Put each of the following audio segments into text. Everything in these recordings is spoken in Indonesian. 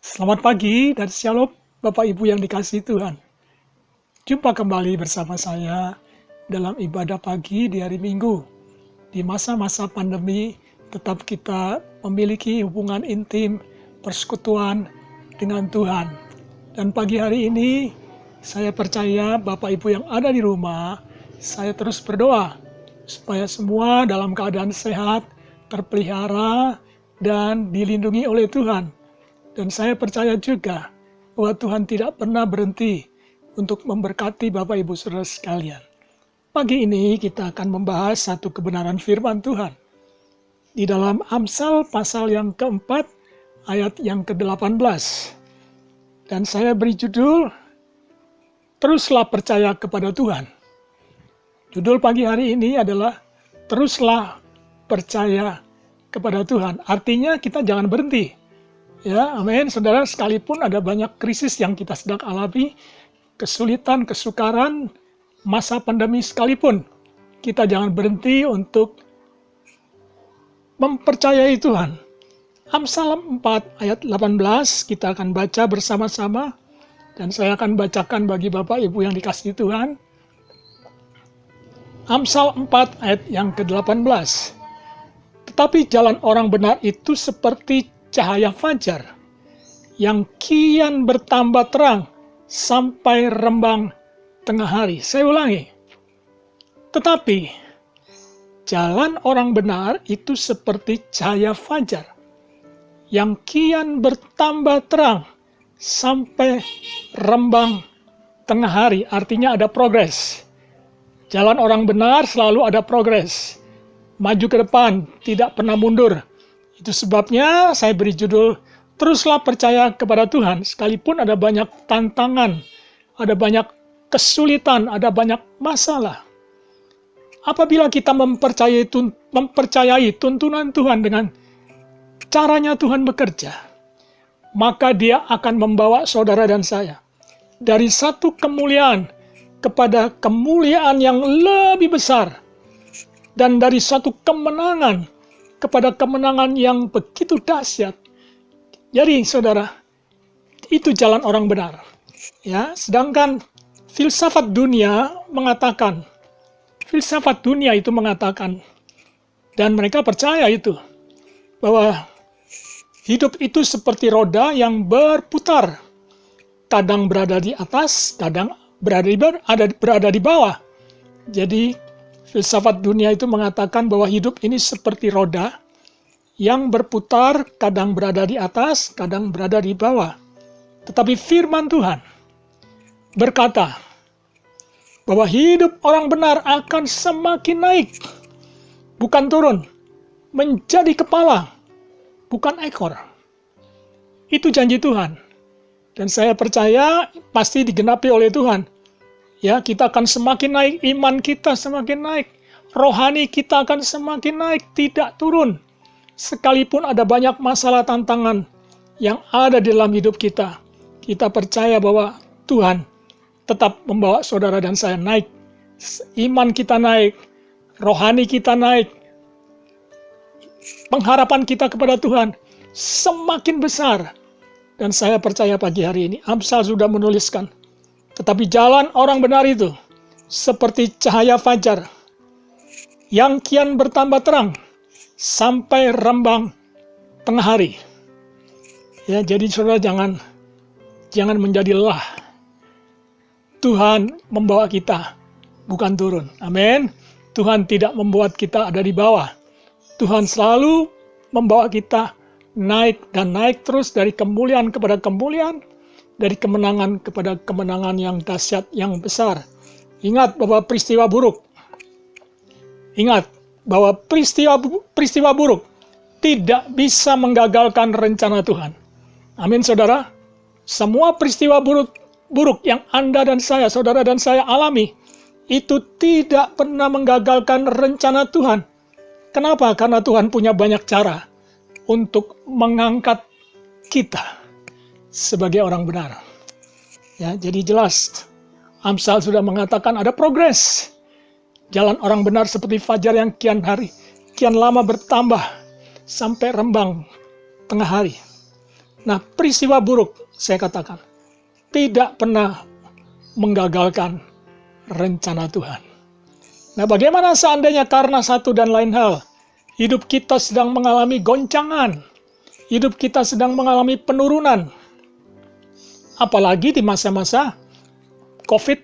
Selamat pagi dan shalom Bapak Ibu yang dikasihi Tuhan. Jumpa kembali bersama saya dalam ibadah pagi di hari Minggu. Di masa-masa pandemi tetap kita memiliki hubungan intim, persekutuan dengan Tuhan. Dan pagi hari ini saya percaya Bapak Ibu yang ada di rumah, saya terus berdoa supaya semua dalam keadaan sehat, terpelihara, dan dilindungi oleh Tuhan. Dan saya percaya juga bahwa Tuhan tidak pernah berhenti untuk memberkati Bapak Ibu Saudara sekalian. Pagi ini kita akan membahas satu kebenaran firman Tuhan. Di dalam Amsal pasal yang keempat, ayat yang ke-18. Dan saya beri judul, Teruslah Percaya Kepada Tuhan. Judul pagi hari ini adalah, Teruslah Percaya Kepada Tuhan. Artinya kita jangan berhenti. Ya, amin. Saudara, sekalipun ada banyak krisis yang kita sedang alami, kesulitan, kesukaran, masa pandemi sekalipun, kita jangan berhenti untuk mempercayai Tuhan. Amsal 4 ayat 18 kita akan baca bersama-sama, dan saya akan bacakan bagi Bapak Ibu yang dikasihi Tuhan. Amsal 4 ayat yang ke-18. Tetapi jalan orang benar itu seperti cahaya fajar yang kian bertambah terang sampai rembang tengah hari. Saya ulangi. Tetapi jalan orang benar itu seperti cahaya fajar yang kian bertambah terang sampai rembang tengah hari. Artinya ada progres. Jalan orang benar selalu ada progres. Maju ke depan, tidak pernah mundur. Itu sebabnya saya beri judul, Teruslah Percaya Kepada Tuhan. Sekalipun ada banyak tantangan, ada banyak kesulitan, ada banyak masalah. Apabila kita mempercayai tuntunan Tuhan dengan caranya Tuhan bekerja, maka Dia akan membawa saudara dan saya dari satu kemuliaan kepada kemuliaan yang lebih besar, dan dari satu kemenangan kepada kemenangan yang begitu dahsyat. Jadi saudara, itu jalan orang benar. Ya, sedangkan filsafat dunia mengatakan, dan mereka percaya itu, bahwa hidup itu seperti roda yang berputar. Kadang berada di atas, kadang berada di bawah. Jadi filsafat dunia itu mengatakan bahwa hidup ini seperti roda yang berputar, kadang berada di atas, kadang berada di bawah. Tetapi firman Tuhan berkata bahwa hidup orang benar akan semakin naik, bukan turun, menjadi kepala, bukan ekor. Itu janji Tuhan. Dan saya percaya pasti digenapi oleh Tuhan. Ya, kita akan semakin naik, iman kita semakin naik, rohani kita akan semakin naik, tidak turun. Sekalipun ada banyak masalah tantangan yang ada di dalam hidup kita, kita percaya bahwa Tuhan tetap membawa saudara dan saya naik. Iman kita naik, rohani kita naik, pengharapan kita kepada Tuhan semakin besar. Dan saya percaya pagi hari ini, Amsal sudah menuliskan, tetapi jalan orang benar itu seperti cahaya fajar yang kian bertambah terang sampai rembang tengah hari. Ya, jadi saudara jangan menjadi lelah. Tuhan membawa kita, bukan turun. Amin. Tuhan tidak membuat kita ada di bawah. Tuhan selalu membawa kita naik dan naik terus dari kemuliaan kepada kemuliaan, dari kemenangan kepada kemenangan yang dahsyat, yang besar. Ingat bahwa peristiwa buruk tidak bisa menggagalkan rencana Tuhan. Amin, saudara. Semua peristiwa buruk yang Anda dan saya, saudara dan saya alami, itu tidak pernah menggagalkan rencana Tuhan. Kenapa? Karena Tuhan punya banyak cara untuk mengangkat kita sebagai orang benar. Ya, jadi jelas Amsal sudah mengatakan ada progres. Jalan orang benar seperti fajar yang kian lama bertambah sampai rembang tengah hari. Nah, peristiwa buruk, saya katakan, tidak pernah menggagalkan rencana Tuhan. Nah, bagaimana seandainya karena satu dan lain hal, hidup kita sedang mengalami goncangan, hidup kita sedang mengalami penurunan, apalagi di masa-masa COVID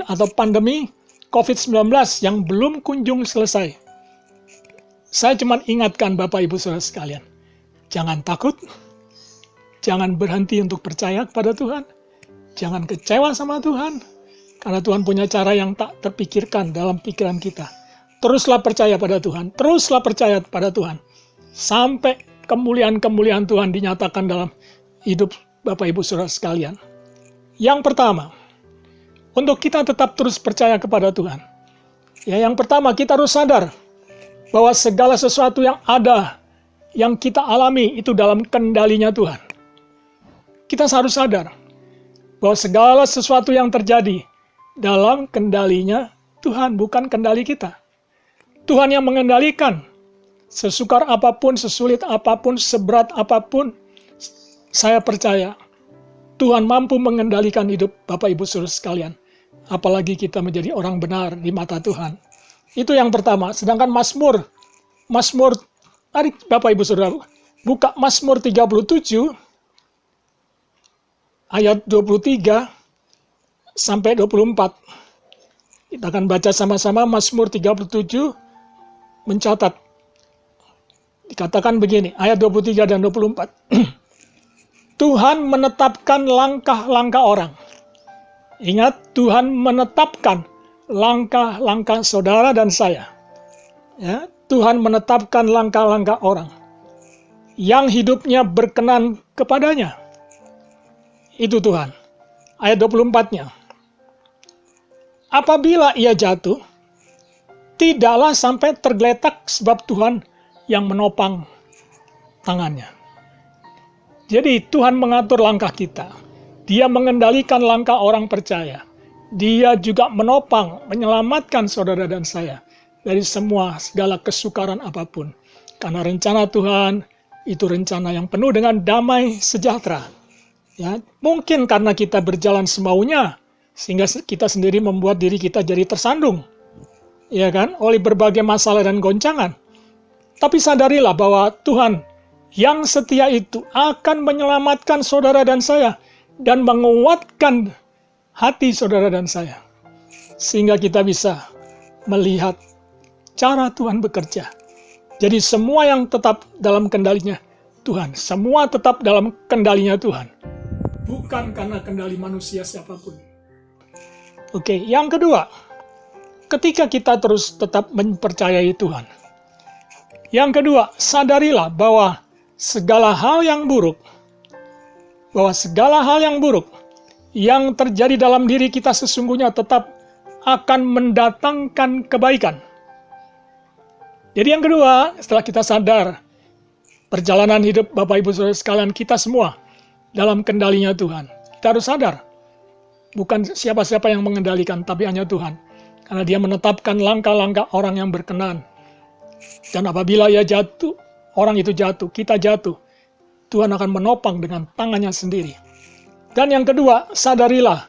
atau pandemi COVID-19 yang belum kunjung selesai. Saya cuma ingatkan Bapak Ibu Saudara sekalian, jangan takut, jangan berhenti untuk percaya kepada Tuhan, jangan kecewa sama Tuhan, karena Tuhan punya cara yang tak terpikirkan dalam pikiran kita. Teruslah percaya pada Tuhan, teruslah percaya pada Tuhan, sampai kemuliaan-kemuliaan Tuhan dinyatakan dalam hidup Bapak Ibu Saudara sekalian. Yang pertama, untuk kita tetap terus percaya kepada Tuhan, ya, yang pertama kita harus sadar bahwa segala sesuatu yang ada, yang kita alami itu dalam kendalinya Tuhan. Kita harus sadar bahwa segala sesuatu yang terjadi dalam kendalinya Tuhan, bukan kendali kita. Tuhan yang mengendalikan. Sesukar apapun, sesulit apapun, seberat apapun, saya percaya Tuhan mampu mengendalikan hidup Bapak Ibu Saudara sekalian. Apalagi kita menjadi orang benar di mata Tuhan. Itu yang pertama. Sedangkan Mazmur, mari Bapak Ibu Saudara buka Mazmur 37 ayat 23 sampai 24. Kita akan baca sama-sama. Mazmur 37 mencatat. Dikatakan begini, ayat 23 dan 24. Tuhan menetapkan langkah-langkah orang. Ingat, Tuhan menetapkan langkah-langkah saudara dan saya. Ya, Tuhan menetapkan langkah-langkah orang yang hidupnya berkenan kepadanya. Itu Tuhan. Ayat 24-nya. Apabila ia jatuh, tidaklah sampai tergeletak sebab Tuhan yang menopang tangannya. Jadi Tuhan mengatur langkah kita. Dia mengendalikan langkah orang percaya. Dia juga menopang, menyelamatkan saudara dan saya dari segala kesukaran apapun. Karena rencana Tuhan itu rencana yang penuh dengan damai sejahtera. Ya, mungkin karena kita berjalan semaunya, sehingga kita sendiri membuat diri kita jadi tersandung, ya kan, oleh berbagai masalah dan goncangan. Tapi sadarilah bahwa Tuhan yang setia itu akan menyelamatkan saudara dan saya, dan menguatkan hati saudara dan saya. Sehingga kita bisa melihat cara Tuhan bekerja. Jadi semua yang tetap dalam kendalinya Tuhan. Semua tetap dalam kendalinya Tuhan. Bukan karena kendali manusia siapapun. Oke, yang kedua. Ketika kita terus tetap mempercayai Tuhan. Yang kedua, sadarilah bahwa segala hal yang buruk yang terjadi dalam diri kita sesungguhnya tetap akan mendatangkan kebaikan. Jadi yang kedua, setelah kita sadar perjalanan hidup Bapak Ibu Saudara sekalian kita semua dalam kendalinya Tuhan, kita harus sadar bukan siapa-siapa yang mengendalikan, tapi hanya Tuhan. Karena Dia menetapkan langkah-langkah orang yang berkenan. Dan apabila ia jatuh, orang itu jatuh, kita jatuh, Tuhan akan menopang dengan tangannya sendiri. Dan yang kedua, sadarilah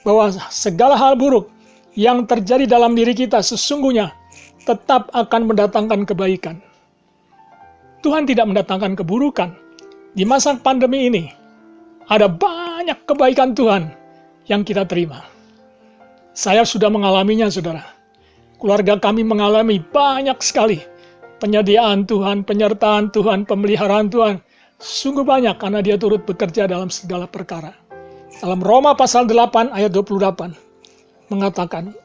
bahwa segala hal buruk yang terjadi dalam diri kita sesungguhnya tetap akan mendatangkan kebaikan. Tuhan tidak mendatangkan keburukan. Di masa pandemi ini, ada banyak kebaikan Tuhan yang kita terima. Saya sudah mengalaminya, saudara. Keluarga kami mengalami banyak sekali penyediaan Tuhan, penyertaan Tuhan, pemeliharaan Tuhan. Sungguh banyak karena Dia turut bekerja dalam segala perkara. Dalam Roma pasal 8 ayat 28 mengatakan,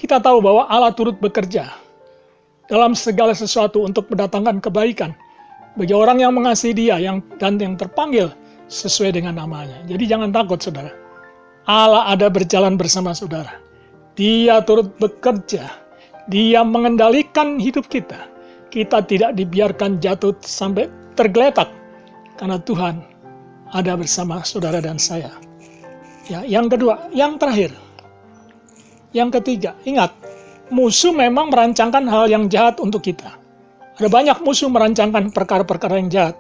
kita tahu bahwa Allah turut bekerja dalam segala sesuatu untuk mendatangkan kebaikan bagi orang yang mengasihi Dia dan yang terpanggil sesuai dengan namanya. Jadi jangan takut, saudara. Allah ada berjalan bersama saudara. Dia turut bekerja. Dia mengendalikan hidup kita. Kita tidak dibiarkan jatuh sampai tergeletak. Karena Tuhan ada bersama saudara dan saya. Ya, yang kedua, yang terakhir. Yang ketiga, ingat, musuh memang merancangkan hal yang jahat untuk kita. Ada banyak musuh merancangkan perkara-perkara yang jahat.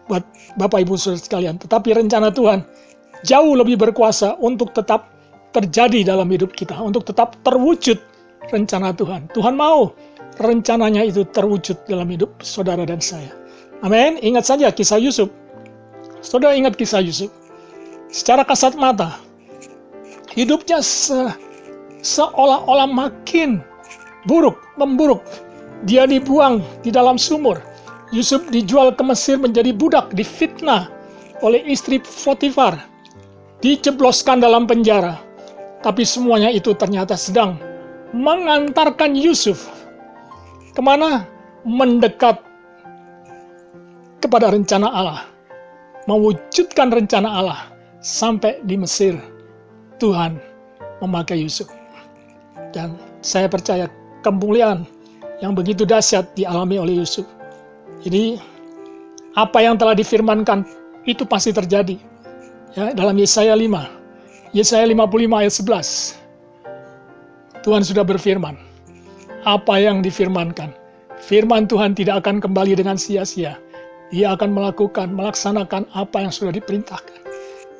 buat Bapak Ibu Saudara sekalian. Tetapi rencana Tuhan jauh lebih berkuasa untuk tetap terjadi dalam hidup kita, untuk tetap terwujud rencana Tuhan. Tuhan mau rencananya itu terwujud dalam hidup saudara dan saya. Amin. Ingat saja kisah Yusuf. Saudara ingat kisah Yusuf. Secara kasat mata, hidupnya seolah-olah makin memburuk. Dia dibuang di dalam sumur. Yusuf dijual ke Mesir menjadi budak, difitnah oleh istri Potifar, dijebloskan dalam penjara. Tapi semuanya itu ternyata sedang mengantarkan Yusuf kemana? Mendekat kepada rencana Allah, mewujudkan rencana Allah. Sampai di Mesir, Tuhan memakai Yusuf. Dan saya percaya kemuliaan yang begitu dahsyat dialami oleh Yusuf. Jadi, apa yang telah difirmankan itu pasti terjadi. Ya, dalam Yesaya 5, Yesaya 55 ayat 11, Tuhan sudah berfirman. Apa yang difirmankan, firman Tuhan tidak akan kembali dengan sia-sia. Dia akan melaksanakan apa yang sudah diperintahkan.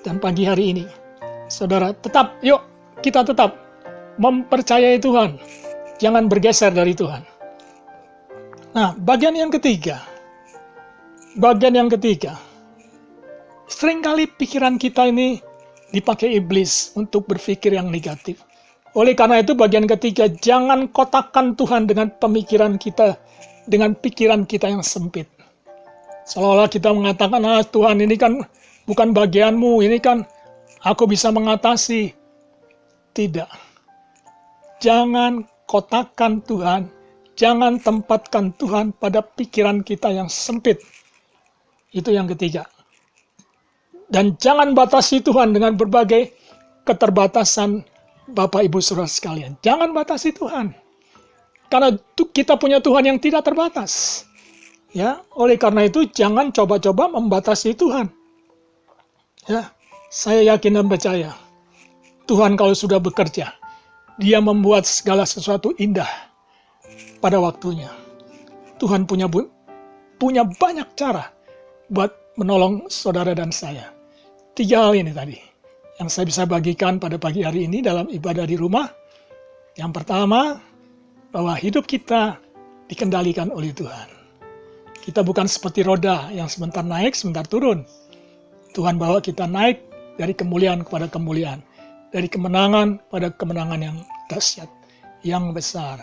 Dan pagi hari ini, saudara, kita tetap mempercayai Tuhan. Jangan bergeser dari Tuhan. Nah, bagian yang ketiga. Seringkali pikiran kita ini dipakai iblis untuk berpikir yang negatif. Oleh karena itu, bagian ketiga, jangan kotakkan Tuhan dengan pemikiran kita, dengan pikiran kita yang sempit. Seolah-olah kita mengatakan, Tuhan ini kan bukan bagianmu, ini kan aku bisa mengatasi. Tidak. Jangan kotakkan Tuhan, jangan tempatkan Tuhan pada pikiran kita yang sempit. Itu yang ketiga. Dan jangan batasi Tuhan dengan berbagai keterbatasan Bapak Ibu Saudara sekalian. Jangan batasi Tuhan. Karena kita punya Tuhan yang tidak terbatas. Ya, oleh karena itu jangan coba-coba membatasi Tuhan. Ya, saya yakin dan percaya Tuhan kalau sudah bekerja, Dia membuat segala sesuatu indah pada waktunya. Tuhan punya banyak cara buat menolong saudara dan saya. 3 hal ini tadi yang saya bisa bagikan pada pagi hari ini dalam ibadah di rumah. Yang pertama, bahwa hidup kita dikendalikan oleh Tuhan. Kita bukan seperti roda yang sebentar naik, sebentar turun. Tuhan bawa kita naik dari kemuliaan kepada kemuliaan. Dari kemenangan pada kemenangan yang dahsyat, yang besar.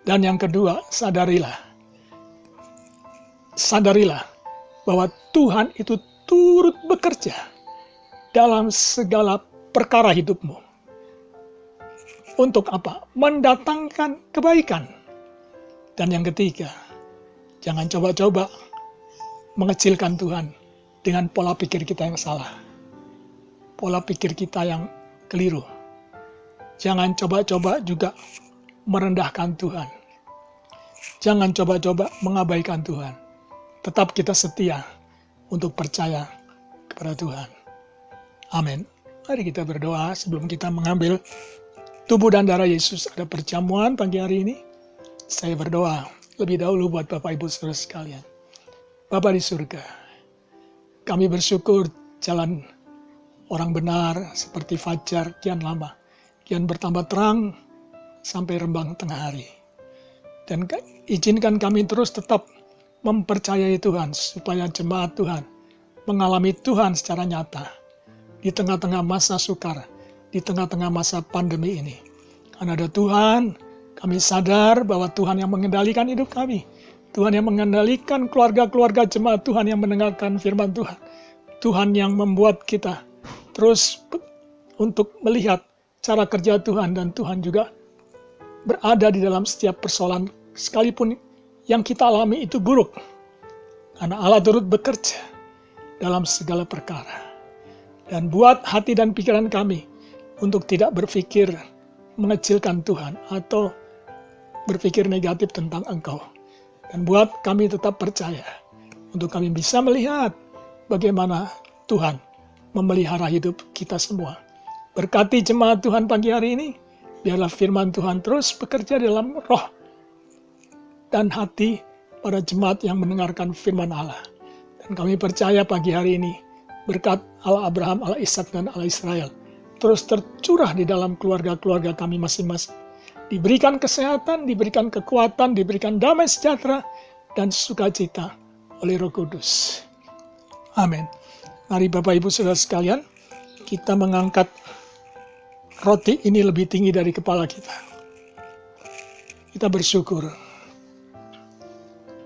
Dan yang kedua, sadarilah bahwa Tuhan itu turut bekerja dalam segala perkara hidupmu. Untuk apa? Mendatangkan kebaikan. Dan yang ketiga, jangan coba-coba mengecilkan Tuhan dengan pola pikir kita yang salah. Pola pikir kita yang keliru. Jangan coba-coba juga merendahkan Tuhan. Jangan coba-coba mengabaikan Tuhan. Tetap kita setia untuk percaya kepada Tuhan. Amin. Mari kita berdoa sebelum kita mengambil tubuh dan darah Yesus. Ada perjamuan pagi hari ini. Saya berdoa lebih dahulu buat Bapak Ibu Saudara sekalian. Bapa di surga, kami bersyukur jalan orang benar seperti fajar kian lama, kian bertambah terang sampai rembang tengah hari. Dan izinkan kami terus tetap mempercayai Tuhan supaya jemaat Tuhan mengalami Tuhan secara nyata di tengah-tengah masa sukar, di tengah-tengah masa pandemi ini. Karena ada Tuhan, kami sadar bahwa Tuhan yang mengendalikan hidup kami. Tuhan yang mengendalikan keluarga-keluarga jemaat Tuhan yang mendengarkan firman Tuhan. Tuhan yang membuat kita terus untuk melihat cara kerja Tuhan. Dan Tuhan juga berada di dalam setiap persoalan sekalipun yang kita alami itu buruk. Karena Allah turut bekerja dalam segala perkara. Dan buat hati dan pikiran kami untuk tidak berpikir mengecilkan Tuhan atau berpikir negatif tentang Engkau. Dan buat kami tetap percaya untuk kami bisa melihat bagaimana Tuhan memelihara hidup kita semua. Berkati jemaat Tuhan pagi hari ini, biarlah firman Tuhan terus bekerja dalam roh dan hati para jemaat yang mendengarkan firman Allah. Dan Dan kami percaya pagi hari ini, berkat Allah Abraham, Allah Ishak, dan Allah Israel terus tercurah di dalam keluarga-keluarga kami masing-masing. Diberikan kesehatan, diberikan kekuatan, diberikan damai sejahtera, dan sukacita oleh Roh Kudus. Amin. Mari Bapak Ibu Saudara sekalian, kita mengangkat roti ini lebih tinggi dari kepala kita. Kita bersyukur.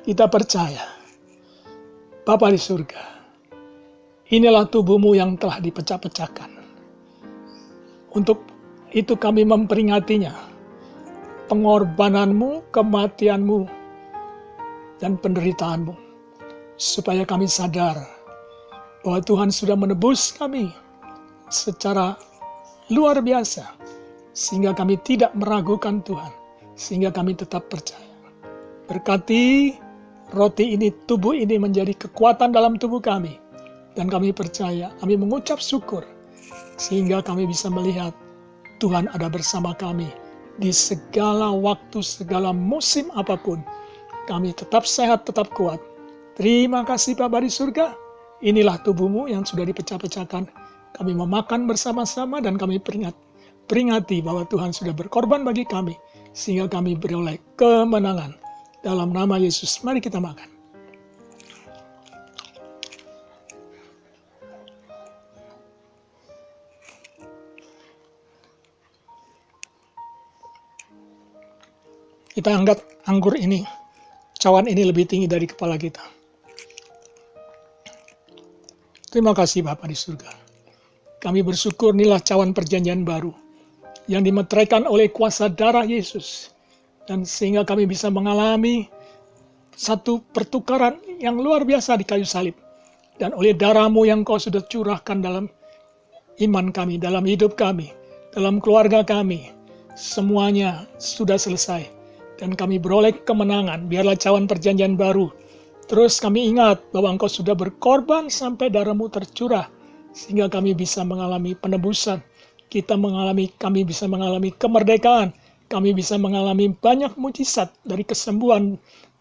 Kita percaya. Bapa di surga, inilah tubuhmu yang telah dipecah-pecahkan. Untuk itu kami memperingatinya, pengorbananmu, kematianmu, dan penderitaanmu, supaya kami sadar bahwa Tuhan sudah menebus kami secara luar biasa, sehingga kami tidak meragukan Tuhan, sehingga kami tetap percaya. Berkati roti ini, tubuh ini menjadi kekuatan dalam tubuh kami, dan kami percaya, kami mengucap syukur, sehingga kami bisa melihat Tuhan ada bersama kami di segala waktu, segala musim apapun. Kami tetap sehat, tetap kuat. Terima kasih Bapa di surga. Inilah tubuhmu yang sudah dipecah-pecahkan. Kami memakan bersama-sama dan kami peringati bahwa Tuhan sudah berkorban bagi kami, sehingga kami beroleh kemenangan. Dalam nama Yesus, mari kita makan. Kita angkat anggur ini, cawan ini lebih tinggi dari kepala kita. Terima kasih Bapa di surga. Kami bersyukur inilah cawan perjanjian baru yang dimeteraikan oleh kuasa darah Yesus. Dan sehingga kami bisa mengalami satu pertukaran yang luar biasa di kayu salib. Dan oleh darah-Mu yang Kau sudah curahkan dalam iman kami, dalam hidup kami, dalam keluarga kami, semuanya sudah selesai. Dan kami beroleh kemenangan, biarlah cawan perjanjian baru. Terus kami ingat bahwa Engkau sudah berkorban sampai darah-Mu tercurah, sehingga kami bisa mengalami penebusan. Kami bisa mengalami kemerdekaan, kami bisa mengalami banyak mujizat dari kesembuhan,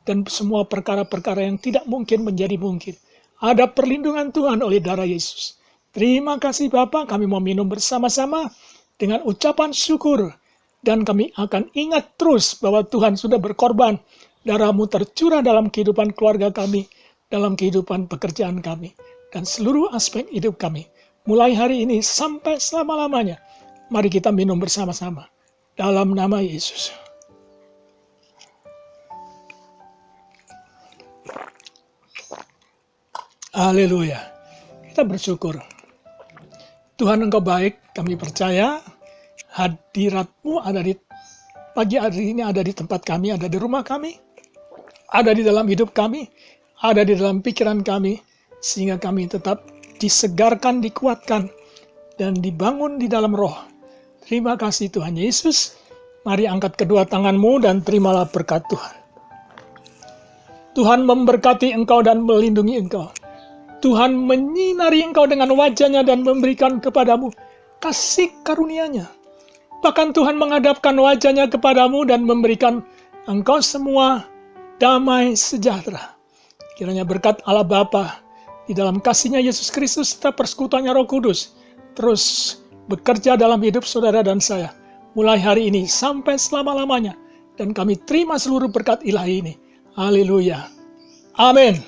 dan semua perkara-perkara yang tidak mungkin menjadi mungkin. Ada perlindungan Tuhan oleh darah Yesus. Terima kasih Bapa, kami mau minum bersama-sama dengan ucapan syukur. Dan kami akan ingat terus bahwa Tuhan sudah berkorban. Darah-Mu tercurah dalam kehidupan keluarga kami, dalam kehidupan pekerjaan kami, dan seluruh aspek hidup kami. Mulai hari ini sampai selama-lamanya. Mari kita minum bersama-sama. Dalam nama Yesus. Haleluya. Kita bersyukur. Tuhan Engkau baik, kami percaya. Hadirat-Mu ada di pagi hari ini, ada di tempat kami, ada di rumah kami, ada di dalam hidup kami, ada di dalam pikiran kami, sehingga kami tetap disegarkan, dikuatkan, dan dibangun di dalam roh. Terima kasih Tuhan Yesus. Mari angkat kedua tangan-Mu dan terimalah berkat Tuhan. Tuhan memberkati engkau dan melindungi engkau. Tuhan menyinari engkau dengan wajah-Nya dan memberikan kepadamu kasih karunia-Nya. Bahkan Tuhan menghadapkan wajah-Nya kepadamu dan memberikan engkau semua damai sejahtera. Kiranya berkat Allah Bapa di dalam kasih-Nya Yesus Kristus serta persekutuannya Roh Kudus terus bekerja dalam hidup saudara dan saya. Mulai hari ini sampai selama-lamanya. Dan kami terima seluruh berkat ilahi ini. Haleluya. Amin.